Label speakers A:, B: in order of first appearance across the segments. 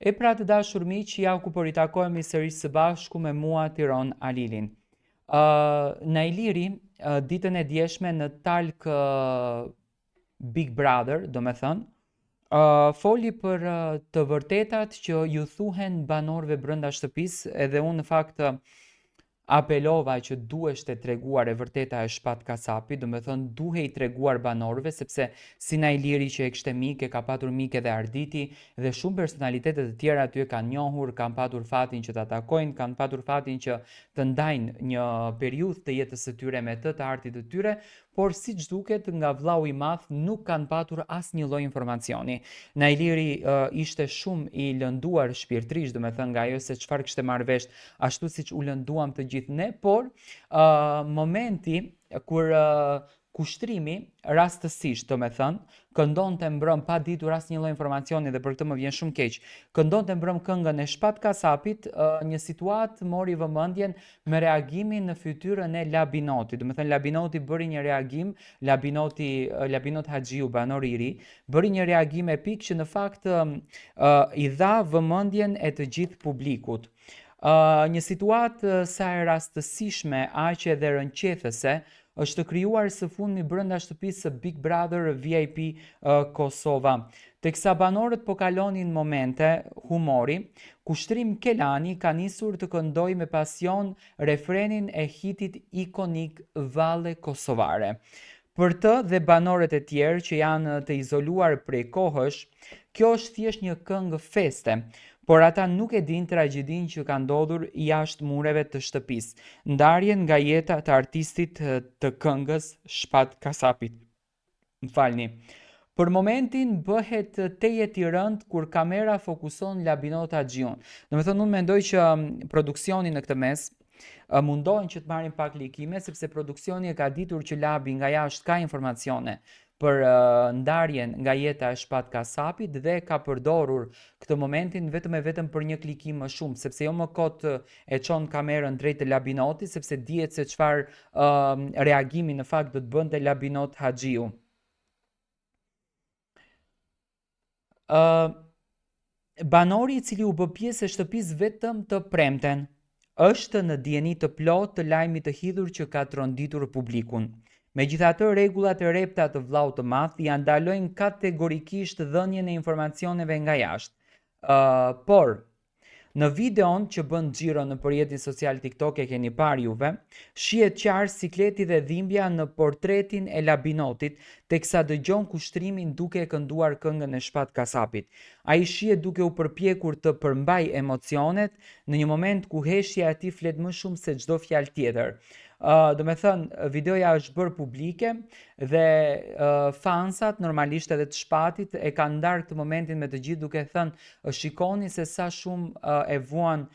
A: E pra të dashur miq, ja ku po ritakojemi sërish së bashku me mua Tiron Alilin. Nailiri ditën e djeshme në talk Big Brother, do me thënë, foli për të vërtetat që ju thuhen banorëve brenda shtëpisë, edhe unë në fakt apelova që duhesh të treguar e vërteta e shpat kasapi, do me thënë duhe i treguar banorëve, sepse si Nailiri që e kishte mik, e ka patur mik edhe Arditi, dhe shumë personalitetet të tjera aty e kanë njohur, kanë patur fatin që të atakojnë, kanë patur fatin që të ndajnë një periudhë të jetës së tyre me të artit të tyre, por siç duket nga vllau i madh nuk kanë patur asnjë lloj informacioni. Nailiri ishte shumë i lënduar shpirtërisht, do me thënë nga ajo se çfarë kishte marrë vesh, ashtu siç u lënduam të gjithë ne, por momenti kur kushtrimi rastësisht, do me thënë, këndonte mbrëm pa ditur asnjë lloj informacioni dhe për këtë më vjen shumë keq. Këndonte mbrëm këngën e Shpat Kasapit, një situatë mori vëmendjen me reagimin në fytyrën e Labinotit. Do me thënë Labinoti bëri një reagim, Labinot Haxhiu, banori i ri, bëri një reagim epik që në fakt i dha vëmendjen e të gjithë publikut. Një situatë sa e rastësishme, aq edhe rënqethëse, është krijuar së fundmi brenda shtëpisë së Big Brother VIP Kosova. Teksa banorët po kalonin momente humori, Kushtrim Kelani ka nisur të këndojë me pasion refrenin e hitit ikonik Valle Kosovare. Për të dhe banorët e tjerë që janë të izoluar prej kohësh, kjo është thjesht një këngë feste, por ata nuk e din tragjedin që ka ndodhur jashtë mureve të shtëpisë, ndarjen nga jeta të artistit të këngës Shpat Kasapit. M'falni. Për momentin bëhet tejet i rënd kur kamera fokuson Labinot Haxhiun. Do me thënë, unë mendoj që produksioni në këtë mes mundohen që të marrin pak likime, sepse produksioni e ka ditur që Labi nga jashtë ka informacione për ndarjen nga jeta e Shpat Kasapit dhe ka përdorur këtë momentin vetëm e vetëm për një klikim më shumë, sepse jo më kot e çon kamerën drejt të Labinotit, sepse dihet se çfarë reagimi në fakt do të bënte Labinot Haxhiu. Banori i cili u bë pjesë e shtëpisë vetëm të premten, është në dieni të plotë të lajmit të hidhur që ka tronditur publikun. Megjithatë, rregullat e repta të vllaut të madh ja ndalojnë kategorikisht dhënien e informacioneve nga jashtë. Por në videon që bën xhiro në rrjetin social TikTok, e keni parë juve, shihet qartë sikleti dhe dhimbja në portretin e Labinotit, teksa dëgjon kushtrimin duke e kënduar këngën e Shpat Kasapit. Ai shihet duke u përpjekur të përmbajë emocionet në një moment ku heshja e tij flet më shumë se çdo fjalë tjetër. Do me thënë, videoja është bërë publike dhe fansat, normalisht edhe të Shpatit, e kanë ndarë këtë momentin me të gjithë duke thënë shikoni se sa shumë e vuan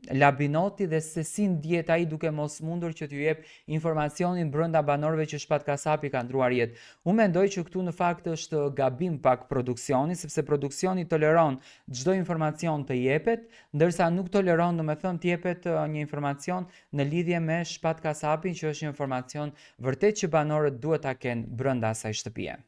A: Labinoti dhe se si ndjet ai duke mos mundur që t'ju jep informacionin brenda banorëve që Shpat Kasapi ka ndruar jetë. Unë mendoj që këtu në fakt është gabim pak produksioni, sepse produksioni toleron çdo informacion të jepet, ndërsa nuk toleron, domethënë, të jepet një informacion në lidhje me Shpat Kasapin, që është një informacion vërtet që banorët duhet ta kenë brenda asaj shtëpie.